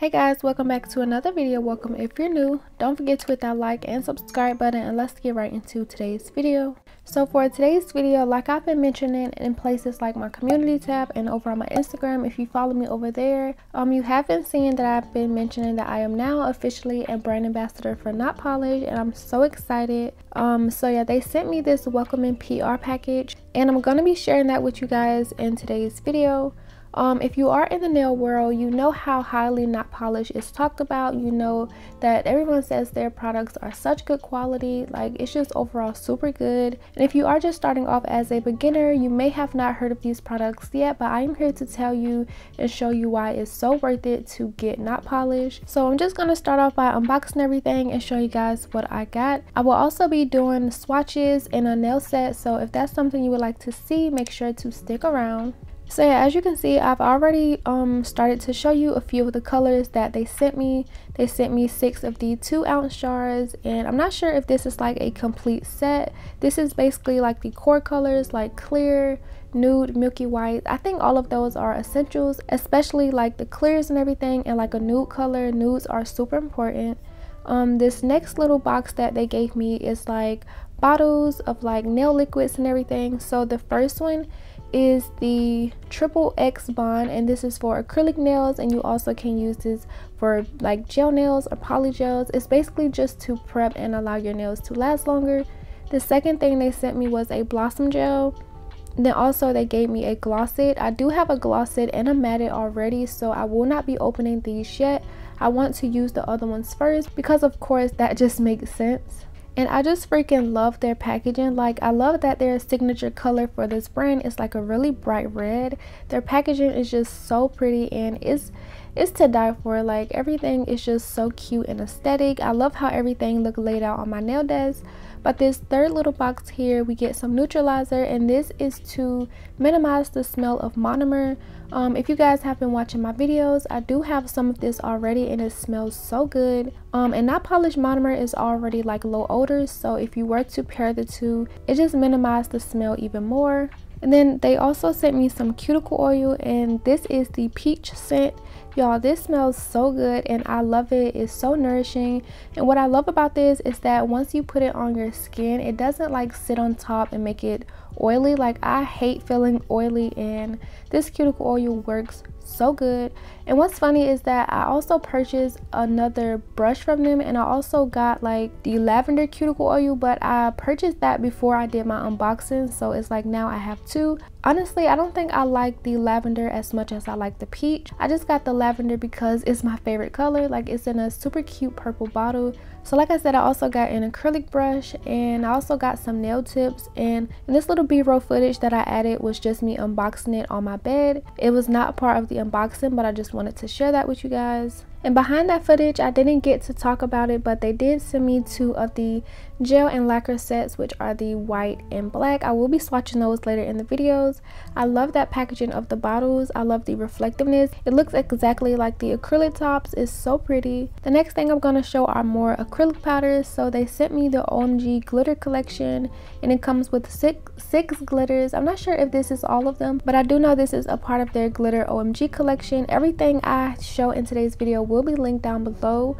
Hey guys, welcome back to another video. Welcome if you're new. Don't forget to hit that like and subscribe button, and let's get right into today's video. So for today's video, like I've been mentioning in places like my community tab and over on my Instagram, if you follow me over there, you have been seeing that I've been mentioning that I am now officially a brand ambassador for Not Polished, and I'm so excited. So yeah, they sent me this welcoming PR package, and I'm gonna be sharing that with you guys in today's video. If you are in the nail world, you know how highly Not Polished is talked about. You know that everyone says their products are such good quality, like it's just overall super good. And if you are just starting off as a beginner, you may have not heard of these products yet, but I am here to tell you and show you why it's so worth it to get Not Polished. So I'm just gonna start off by unboxing everything and show you guys what I got. I will also be doing swatches and a nail set, so if that's something you would like to see, make sure to stick around. So yeah, as you can see, I've already started to show you a few of the colors that they sent me. They sent me 6 of the 2-ounce jars, and I'm not sure if this is like a complete set. This is basically like the core colors like clear, nude, milky white. I think all of those are essentials, especially like the clears and everything, and like a nude color. Nudes are super important. This next little box that they gave me is like bottles of like nail liquids and everything. So the first one is the XXX bond, and this is for acrylic nails, and you also can use this for like gel nails or poly gels. It's basically just to prep and allow your nails to last longer. The second thing they sent me was a blossom gel. Then also they gave me a gloss it. I do have a gloss it and a matte it already, so I will not be opening these yet. I want to use the other ones first because of course that just makes sense. And I just freaking love their packaging. Like, I love that their signature color for this brand is like a really bright red. Their packaging is just so pretty, and it's to die for. Like, everything is just so cute and aesthetic. I love how everything look laid out on my nail desk. But this third little box here, we get some neutralizer, and this is to minimize the smell of monomer. If you guys have been watching my videos, I do have some of this already, and it smells so good. And Not Polished monomer is already like low odors, so if you were to pair the two, it just minimizes the smell even more. And then they also sent me some cuticle oil, and this is the peach scent. Y'all, this smells so good and I love it. It's so nourishing, and what I love about this is that once you put it on your skin, it doesn't like sit on top and make it oily. Like, I hate feeling oily, and this cuticle oil works so good. And what's funny is that I also purchased another brush from them, and I also got like the lavender cuticle oil, but I purchased that before I did my unboxing, so it's like now I have 2. Honestly, I don't think I like the lavender as much as I like the peach. I just got the lavender because it's my favorite color. Like, it's in a super cute purple bottle. So like I said, I also got an acrylic brush, and I also got some nail tips, and this little b-roll footage that I added was just me unboxing it on my bed. It was not part of the unboxing, but I just wanted to share that with you guys. And behind that footage, I didn't get to talk about it, but they did send me 2 of the gel and lacquer sets, which are the white and black. I will be swatching those later in the videos. I love that packaging of the bottles. I love the reflectiveness. It looks exactly like the acrylic tops. It's so pretty. The next thing I'm going to show are more acrylic powders. So they sent me the Omg Glitter Collection, and it comes with six glitters. I'm not sure if this is all of them, but I do know this is a part of their glitter OMG collection. Everything I show in today's video will be linked down below.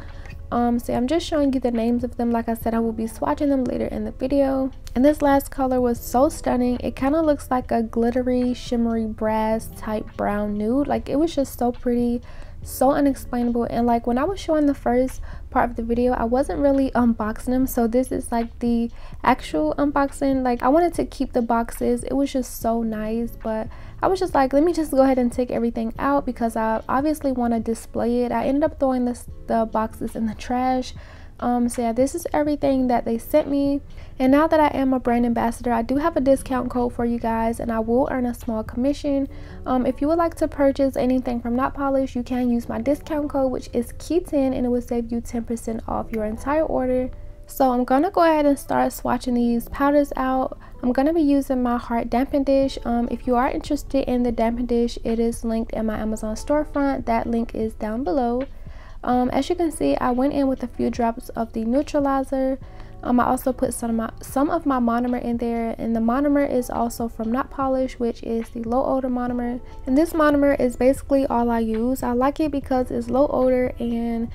So I'm just showing you the names of them. Like I said, I will be swatching them later in the video. And this last color was so stunning. It kind of looks like a glittery, shimmery brass type brown nude. Like, it was just so pretty, so unexplainable. And like, when I was showing the first part of the video, I wasn't really unboxing them, so this is like the actual unboxing. Like, I wanted to keep the boxes. It was just so nice, but I was just like, let me just go ahead and take everything out because I obviously want to display it. I ended up throwing the boxes in the trash. So yeah, this is everything that they sent me. And now that I am a brand ambassador, I do have a discount code for you guys, and I will earn a small commission. If you would like to purchase anything from Not Polished, you can use my discount code, which is KEY10, and it will save you 10% off your entire order. So I'm gonna go ahead and start swatching these powders out. I'm gonna be using my Heart Dampen Dish. If you are interested in the dampen dish, it is linked in my Amazon storefront. That link is down below. As you can see, I went in with a few drops of the neutralizer. I also put some of my monomer in there, and the monomer is also from Not Polish, which is the low odor monomer. And this monomer is basically all I use. I like it because it's low odor and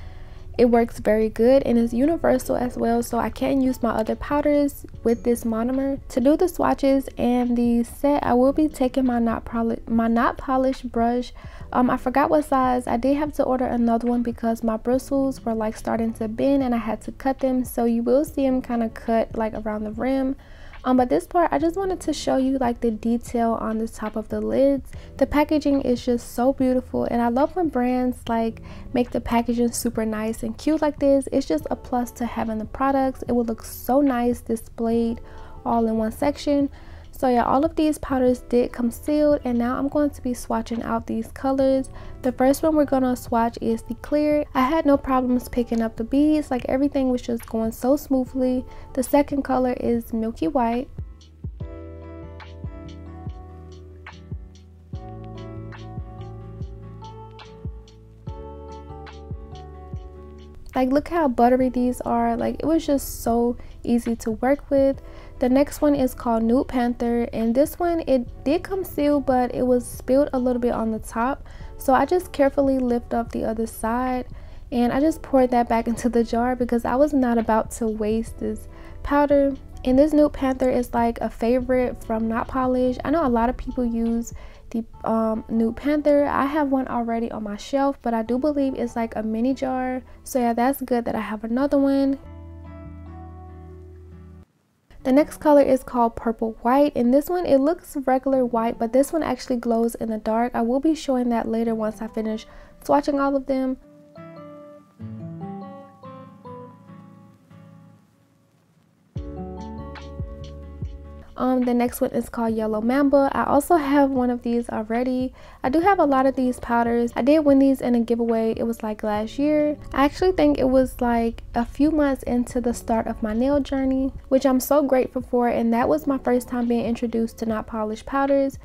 it works very good, and it's universal as well, so I can use my other powders with this monomer. To do the swatches and the set, I will be taking my not polished brush. I forgot what size. I did have to order another one because my bristles were like starting to bend and I had to cut them, so you will see them kind of cut like around the rim. But this part, I just wanted to show you like the detail on the top of the lids. The packaging is just so beautiful, and I love when brands like make the packaging super nice and cute like this. It's just a plus to having the products. It will look so nice displayed all in one section. So yeah, all of these powders did come sealed, and now I'm going to be swatching out these colors. The first one we're gonna swatch is the clear. I had no problems picking up the beads, like everything was just going so smoothly. The second color is Milky White. Like, look how buttery these are. Like, it was just so easy to work with. The next one is called Nude Panther, and this one, it did come sealed, but it was spilled a little bit on the top, so I just carefully lift up the other side and I just poured that back into the jar because I was not about to waste this powder. And this Nude Panther is like a favorite from Not Polish. I know a lot of people use the Nude Panther. I have one already on my shelf, but I do believe it's like a mini jar, so yeah, that's good that I have another one. The next color is called Purple White, and this one, it looks regular white, but this one actually glows in the dark. I will be showing that later once I finish swatching all of them. The next one is called Yellow Mamba. I also have one of these already. I do have a lot of these powders. I did win these in a giveaway. It was like last year. I actually think it was like a few months into the start of my nail journey, which I'm so grateful for, and that was my first time being introduced to Not Polished powders.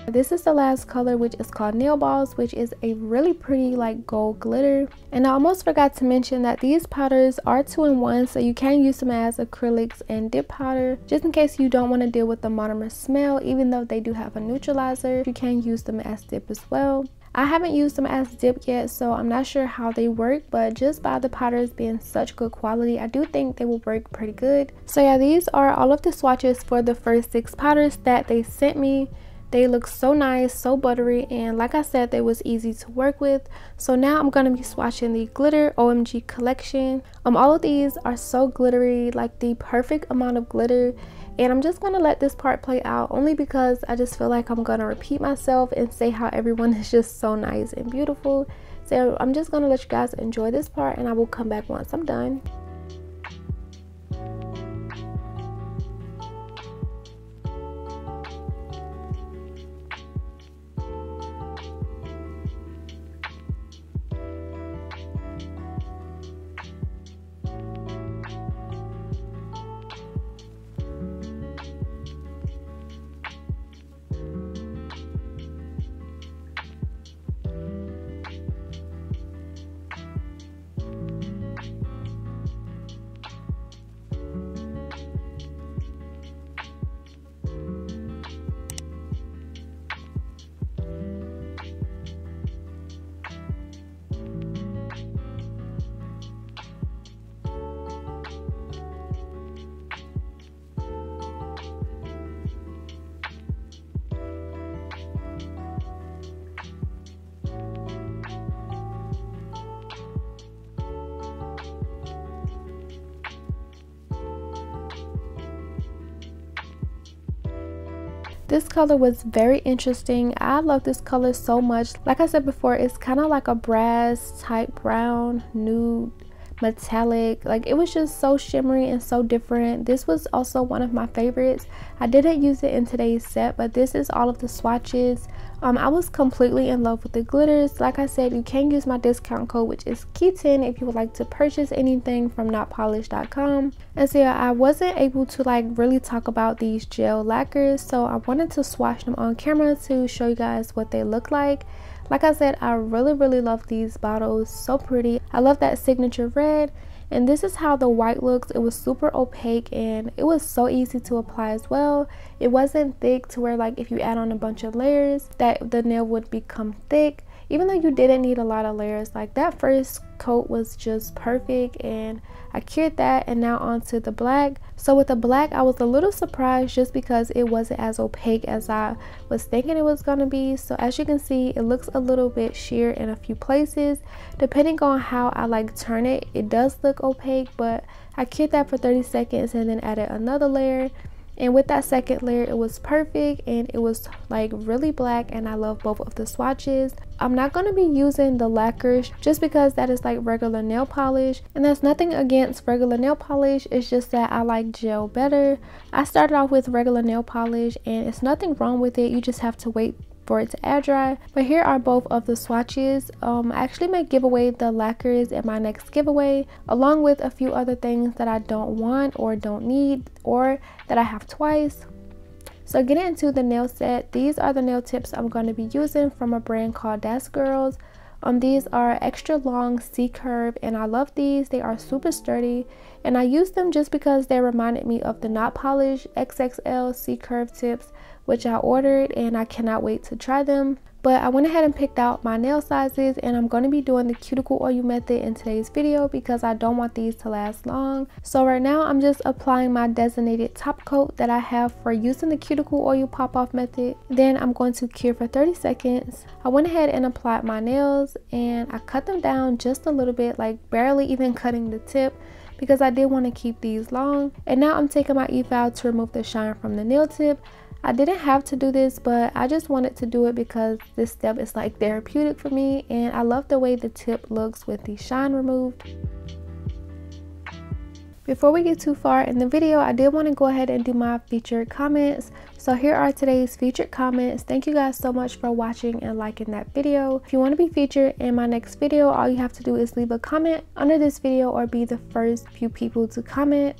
This is the last color, which is called Nail Balls, which is a really pretty like gold glitter. And I almost forgot to mention that these powders are 2-in-1, so you can use them as acrylics and dip powder, just in case you don't want to deal with the monomer smell. Even though they do have a neutralizer, you can use them as dip as well. I haven't used them as dip yet, so I'm not sure how they work, but just by the powders being such good quality, I do think they will work pretty good. So yeah, these are all of the swatches for the first 6 powders that they sent me. They look so nice, so buttery, and like I said, they was easy to work with. So now I'm gonna be swatching the glitter OMG collection. All of these are so glittery, like the perfect amount of glitter, and I'm just gonna let this part play out only because I just feel like I'm gonna repeat myself and say how everyone is just so nice and beautiful. So I'm just gonna let you guys enjoy this part, and I will come back once I'm done. This color was very interesting. I love this color so much. Like I said before, it's kind of like a brass type brown, nude, metallic. Like, it was just so shimmery and so different. This was also one of my favorites. I didn't use it in today's set, but this is all of the swatches. I was completely in love with the glitters. Like I said, you can use my discount code, which is Key10, if you would like to purchase anything from notpolish.com. And so yeah, I wasn't able to like really talk about these gel lacquers, so I wanted to swatch them on camera to show you guys what they look like. Like I said, I really love these bottles. So pretty. I love that signature red. And this is how the white looks. It was super opaque and it was so easy to apply as well. It wasn't thick to where like if you add on a bunch of layers that the nail would become thick. Even though you didn't need a lot of layers, like that first coat was just perfect, and I cured that. And now onto the black. So with the black, I was a little surprised just because it wasn't as opaque as I was thinking it was gonna be. So as you can see, it looks a little bit sheer in a few places. Depending on how I like turn it, it does look opaque, but I cured that for 30 seconds and then added another layer. And with that second layer, it was perfect and it was like really black, and I love both of the swatches. I'm not going to be using the lacquer just because that is like regular nail polish, and there's nothing against regular nail polish. It's just that I like gel better. I started off with regular nail polish and it's nothing wrong with it. You just have to wait for it to air dry. But here are both of the swatches. I actually may give away the lacquers in my next giveaway, along with a few other things that I don't want or don't need or that I have twice. So getting into the nail set, these are the nail tips I'm going to be using from a brand called Das Girls. These are extra long C curve, and I love these. They are super sturdy, and I use them just because they reminded me of the Not Polish XXL C curve tips, which I ordered, and I cannot wait to try them. But I went ahead and picked out my nail sizes, and I'm going to be doing the cuticle oil method in today's video because I don't want these to last long. So right now I'm just applying my designated top coat that I have for using the cuticle oil pop off method. Then I'm going to cure for 30 seconds. I went ahead and applied my nails, and I cut them down just a little bit, like barely even cutting the tip, because I did want to keep these long. And now I'm taking my e-file to remove the shine from the nail tip. I didn't have to do this, but I just wanted to do it because this step is like therapeutic for me, and I love the way the tip looks with the shine removed. Before we get too far in the video, I did want to go ahead and do my featured comments. So here are today's featured comments. Thank you guys so much for watching and liking that video. If you want to be featured in my next video, all you have to do is leave a comment under this video or be the first few people to comment.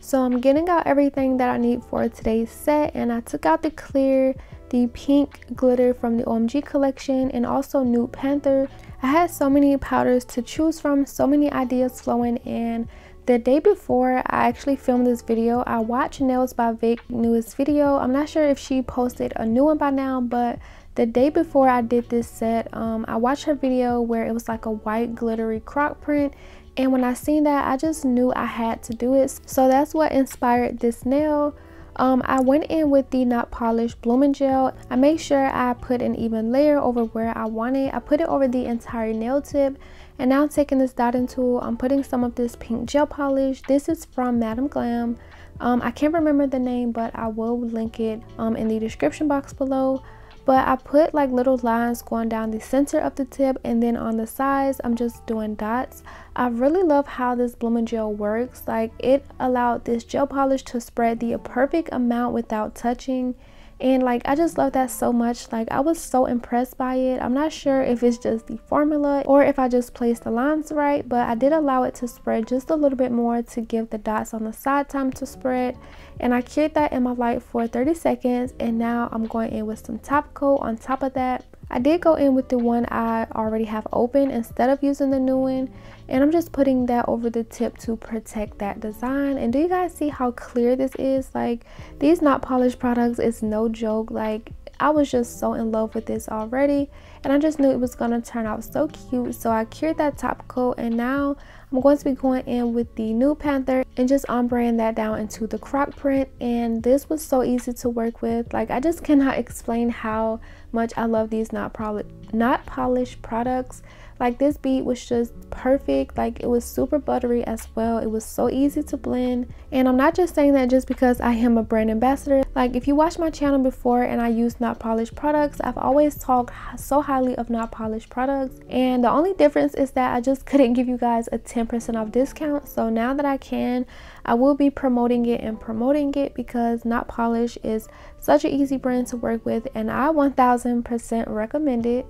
So I'm getting out everything that I need for today's set, and I took out the clear, the pink glitter from the OMG collection, and also Nude Panther. I had so many powders to choose from, so many ideas flowing, and the day before I actually filmed this video, I watched Nails by Vic newest video. I'm not sure if she posted a new one by now, but the day before I did this set, I watched her video where it was like a white glittery croc print. And when I seen that, I just knew I had to do it. So that's what inspired this nail. I went in with the Not Polished Blooming Gel. I made sure I put an even layer over where I wanted. I put it over the entire nail tip. And now I'm taking this dotting tool. I'm putting some of this pink gel polish. This is from Madam Glam. I can't remember the name, but I will link it in the description box below. But I put like little lines going down the center of the tip, and then on the sides I'm just doing dots. I really love how this blooming gel works. Like, it allowed this gel polish to spread the perfect amount without touching, and like I just love that so much. Like, I was so impressed by it. I'm not sure if it's just the formula or if I just placed the lines right, but I did allow it to spread just a little bit more to give the dots on the side time to spread. And I cured that in my light for 30 seconds, and now I'm going in with some top coat on top of that. I did go in with the one I already have open instead of using the new one, and I'm just putting that over the tip to protect that design. And do you guys see how clear this is? Like, these Not Polished products is no joke. Like, I was just so in love with this already, and I just knew it was gonna turn out so cute. So I cured that top coat, and now I'm going to be going in with the Nude Panther and just ombreing that down into the croc print. And this was so easy to work with. Like, I just cannot explain how much I love these not polished products. Like, this bead was just perfect. Like, it was super buttery as well. It was so easy to blend. And I'm not just saying that just because I am a brand ambassador. Like, if you watch my channel before and I use not polished products, I've always talked so highly of not polished products. And the only difference is that I just couldn't give you guys a 10% off discount. So now that I can, I will be promoting it because Not Polished is such an easy brand to work with, and I 1000% recommend it.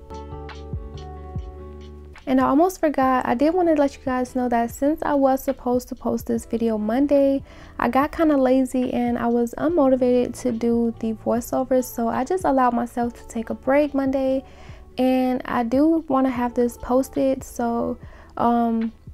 And I almost forgot, I did want to let you guys know that since I was supposed to post this video Monday, I got kind of lazy and I was unmotivated to do the voiceovers, so I just allowed myself to take a break Monday, and I do want to have this posted. So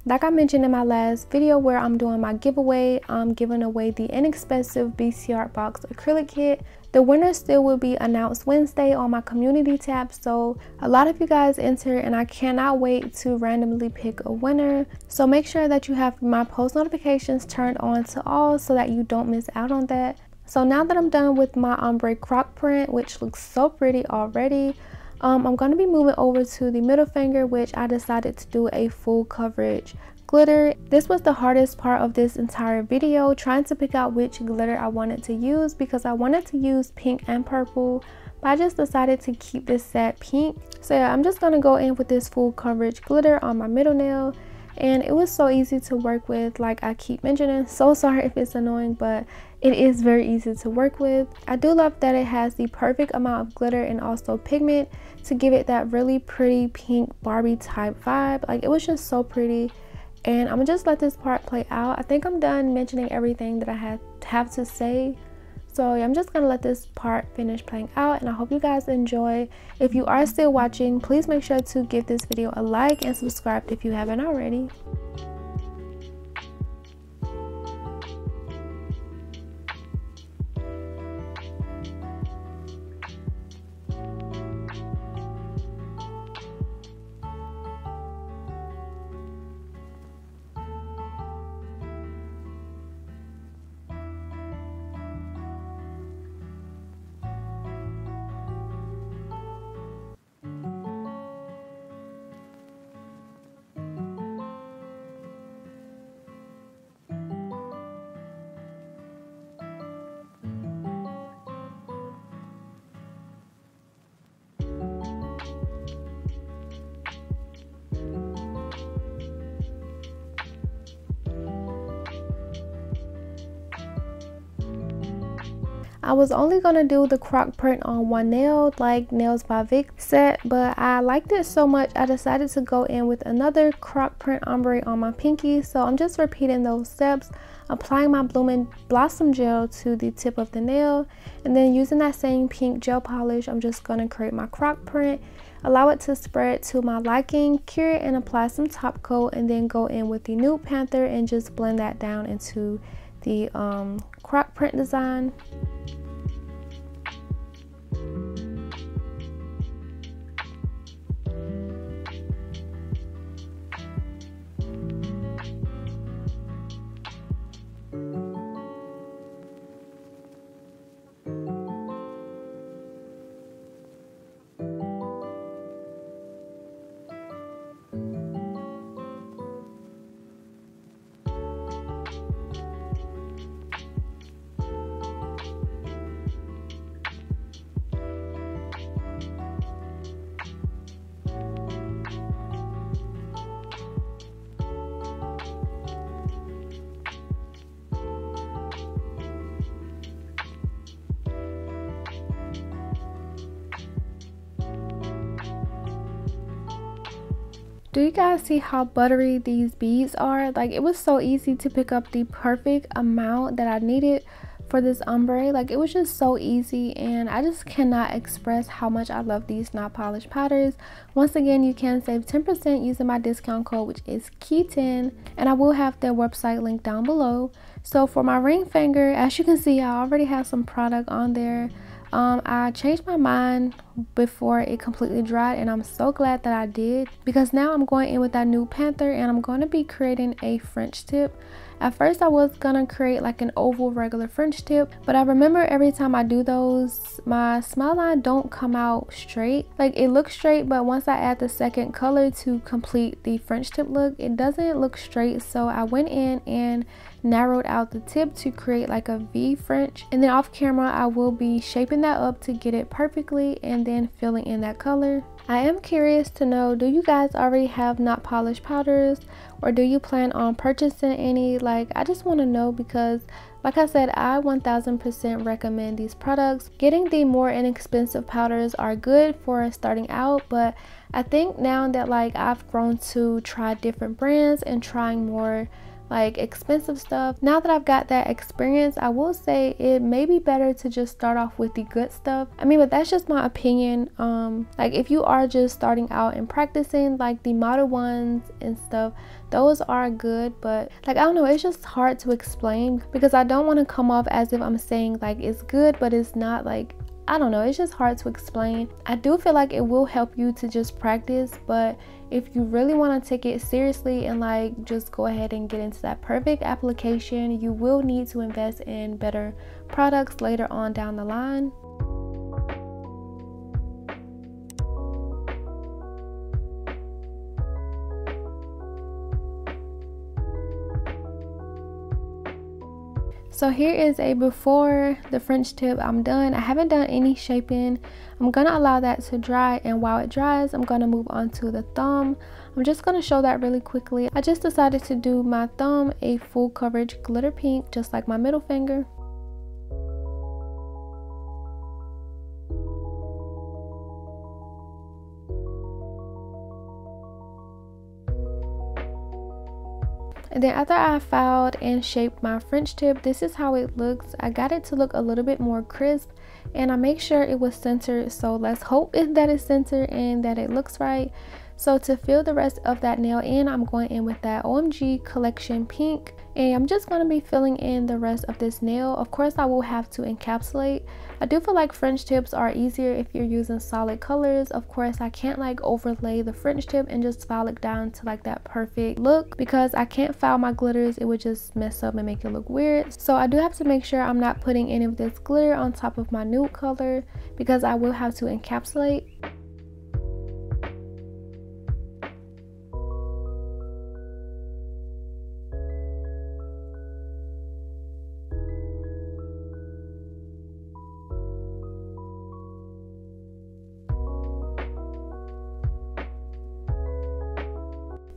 like I mentioned in my last video where I'm doing my giveaway, I'm giving away the inexpensive BC Art Box acrylic kit. The winner still will be announced Wednesday on my community tab, so a lot of you guys enter and I cannot wait to randomly pick a winner. So make sure that you have my post notifications turned on to all so that you don't miss out on that. So now that I'm done with my ombre croc print, which looks so pretty already, I'm going to be moving over to the middle finger, which I decided to do a full coverage glitter. This was the hardest part of this entire video, trying to pick out which glitter I wanted to use, because I wanted to use pink and purple, but I just decided to keep this set pink. So yeah, I'm just going to go in with this full coverage glitter on my middle nail, and it was so easy to work with, like I keep mentioning. So sorry if it's annoying, but it is very easy to work with. I do love that it has the perfect amount of glitter and also pigment to give it that really pretty pink Barbie type vibe. Like, it was just so pretty. And I'm gonna just let this part play out. I think I'm done mentioning everything that I have to say. So yeah, I'm just gonna let this part finish playing out, and I hope you guys enjoy. If you are still watching, please make sure to give this video a like and subscribe if you haven't already. I was only gonna do the croc print on one nail, like Nails by Vic set, but I liked it so much I decided to go in with another croc print ombre on my pinky. So I'm just repeating those steps, applying my Blooming Blossom gel to the tip of the nail, and then using that same pink gel polish, I'm just gonna create my croc print, allow it to spread to my liking, cure it and apply some top coat, and then go in with the Nude Panther and just blend that down into the croc print design. Do you guys see how buttery these beads are? Like, it was so easy to pick up the perfect amount that I needed for this ombre. Like, it was just so easy, and I just cannot express how much I love these not polished powders. Once again, you can save 10% using my discount code, which is KEY10, and I will have their website linked down below. So for my ring finger, as you can see, I already have some product on there. I changed my mind before it completely dried, and I'm so glad that I did, because now I'm going in with that Nude Panther and I'm going to be creating a French tip. At first I was gonna create like an oval regular French tip, but I remember every time I do those, my smile line don't come out straight. Like, it looks straight, but once I add the second color to complete the French tip look, it doesn't look straight. So I went in and narrowed out the tip to create like a V French, and then off camera I will be shaping that up to get it perfectly and then filling in that color. I am curious to know, do you guys already have not polished powders, or do you plan on purchasing any? Like, I just want to know, because like I said, I 1000% recommend these products. Getting the more inexpensive powders are good for starting out, but I think now that like I've grown to try different brands and trying more like expensive stuff, now that I've got that experience, I will say it may be better to just start off with the good stuff. I mean, but that's just my opinion. Like if you are just starting out and practicing, like the model ones and stuff, those are good, but like I don't know, it's just hard to explain because I don't want to come off as if I'm saying like it's good but it's not. Like I don't know, it's just hard to explain. I do feel like it will help you to just practice, but if you really want to take it seriously and like just go ahead and get into that perfect application, you will need to invest in better products later on down the line. So here is a before the French tip. I'm done. I haven't done any shaping. I'm gonna allow that to dry, and while it dries, I'm gonna move on to the thumb. I'm just gonna show that really quickly. I just decided to do my thumb a full coverage glitter pink, just like my middle finger. And then after I filed and shaped my French tip, this is how it looks. I got it to look a little bit more crisp, and I make sure it was centered. So let's hope that it's centered and that it looks right. So to fill the rest of that nail in, I'm going in with that OMG Collection pink, and I'm just going to be filling in the rest of this nail. Of course, I will have to encapsulate. I do feel like French tips are easier if you're using solid colors. Of course, I can't like overlay the French tip and just file it down to like that perfect look because I can't file my glitters. It would just mess up and make it look weird. So I do have to make sure I'm not putting any of this glitter on top of my nude color because I will have to encapsulate.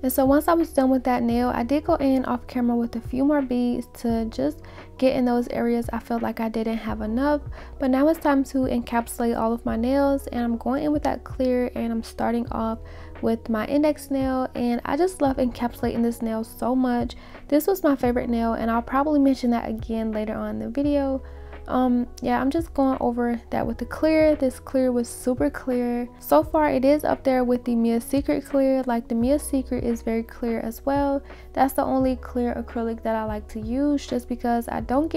And so once I was done with that nail, I did go in off camera with a few more beads to just get in those areas I felt like I didn't have enough. But now it's time to encapsulate all of my nails, and I'm going in with that clear, and I'm starting off with my index nail, and I just love encapsulating this nail so much. This was my favorite nail, and I'll probably mention that again later on in the video. Yeah, I'm just going over that with the clear. This clear was super clear. So far it is up there with the Mia Secret clear. Like the Mia Secret is very clear as well. That's the only clear acrylic that I like to use just because I don't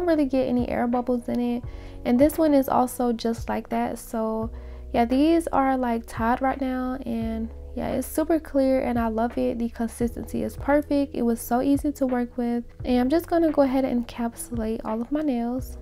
really get any air bubbles in it, and this one is also just like that. So yeah, these are like tied right now, and yeah, it's super clear and I love it. The consistency is perfect. It was so easy to work with, and I'm just gonna go ahead and encapsulate all of my nails.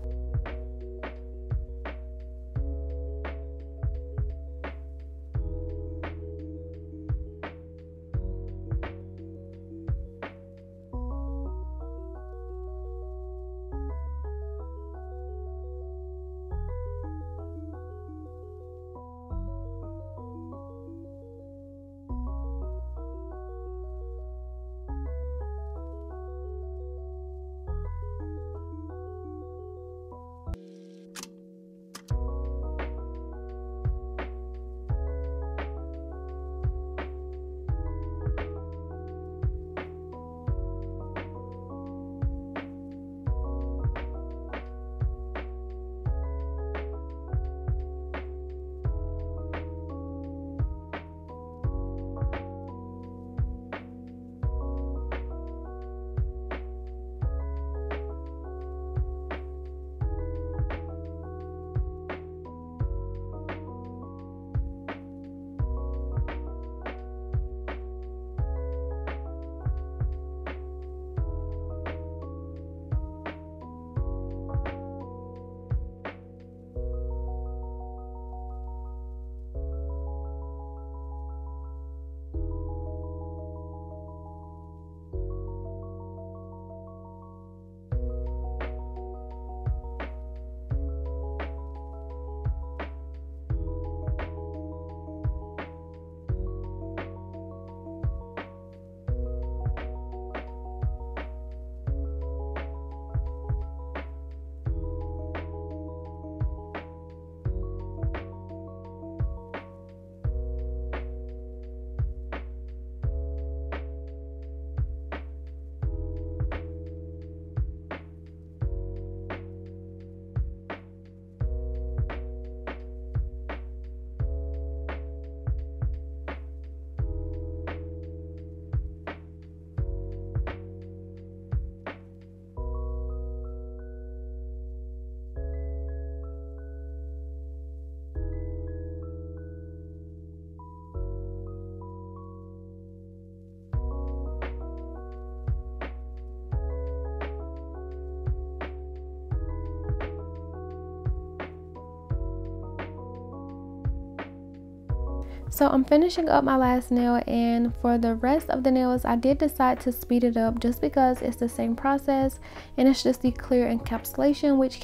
So I'm finishing up my last nail, and for the rest of the nails I did decide to speed it up just because it's the same process and it's just the clear encapsulation, which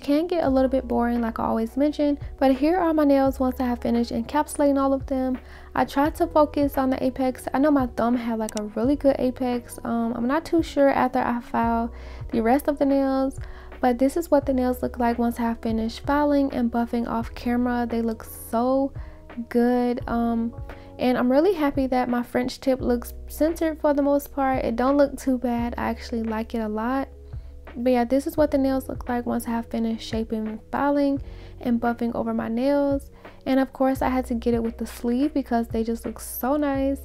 can get a little bit boring like I always mention. But here are my nails once I have finished encapsulating all of them. I tried to focus on the apex. I know my thumb had like a really good apex. I'm not too sure after I file the rest of the nails, but this is what the nails look like once I have finished filing and buffing off camera. They look so good, and I'm really happy that my French tip looks centered for the most part. It don't look too bad. I actually like it a lot. But yeah, this is what the nails look like once I have finished shaping, filing, and buffing over my nails. And of course I had to get it with the sleeve because they just look so nice.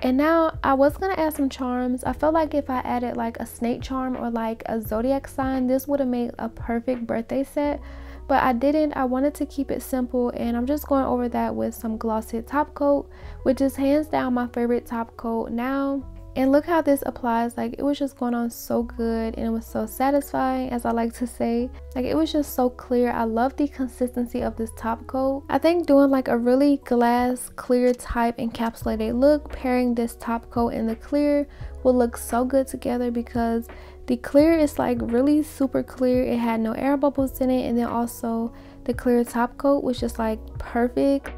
And now I was gonna add some charms. I felt like if I added like a snake charm or like a zodiac sign, this would have made a perfect birthday set. But I didn't. I wanted to keep it simple, and I'm just going over that with some Glossy Top Coat, which is hands down my favorite top coat now. And look how this applies. Like, it was just going on so good, and it was so satisfying, as I like to say. Like, it was just so clear. I love the consistency of this top coat. I think doing like a really glass clear type encapsulated look, pairing this top coat and the clear will look so good together, because the clear is like really super clear. It had no air bubbles in it, and then also the clear top coat was just like perfect.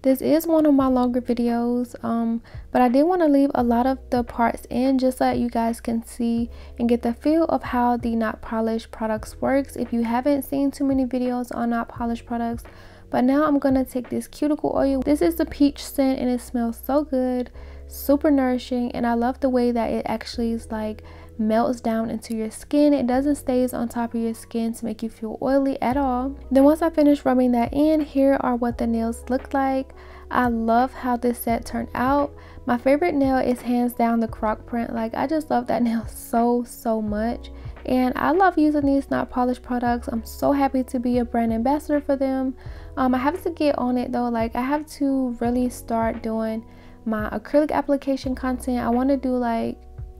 This is one of my longer videos, but I did want to leave a lot of the parts in just so that you guys can see and get the feel of how the not polished products works if you haven't seen too many videos on not polished products. But now I'm gonna take this cuticle oil. This is the peach scent, and it smells so good, super nourishing, and I love the way that it actually is like melts down into your skin. It doesn't stay on top of your skin to make you feel oily at all. Then once I finish rubbing that in, here are what the nails look like. I love how this set turned out. My favorite nail is hands down the CROC print. Like, I just love that nail so much, and I love using these not polished products. I'm so happy to be a brand ambassador for them. I have to get on it though. Like, I have to really start doing my acrylic application content. I want to do like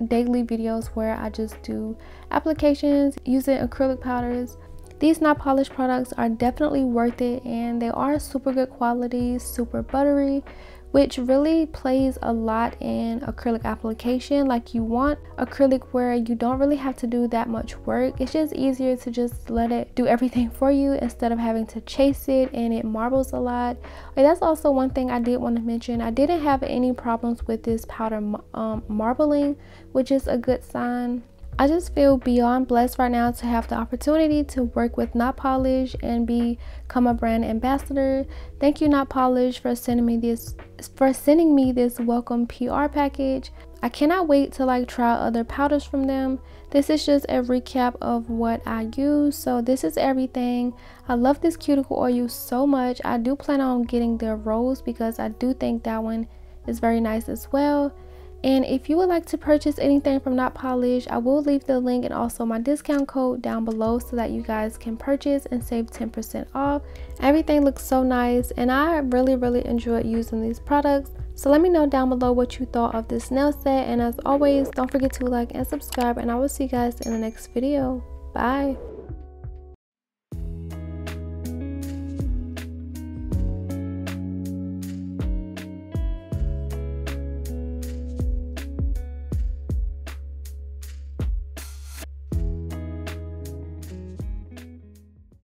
daily videos where I just do applications using acrylic powders. These not polished products are definitely worth it, and they are super good quality, super buttery, which really plays a lot in acrylic application. Like, you want acrylic where you don't really have to do that much work. It's just easier to just let it do everything for you instead of having to chase it and it marbles a lot. Like, that's also one thing I did want to mention. I didn't have any problems with this powder marbling, which is a good sign. I just feel beyond blessed right now to have the opportunity to work with Not Polish and become a brand ambassador. Thank you, Not Polish, for sending me this welcome PR package. I cannot wait to like try other powders from them. This is just a recap of what I use. So this is everything. I love this cuticle oil so much. I do plan on getting the rose because I do think that one is very nice as well. And if you would like to purchase anything from Not Polish, I will leave the link and also my discount code down below so that you guys can purchase and save 10% off. Everything looks so nice, and I really enjoyed using these products. So let me know down below what you thought of this nail set, and as always, don't forget to like and subscribe, and I will see you guys in the next video. Bye.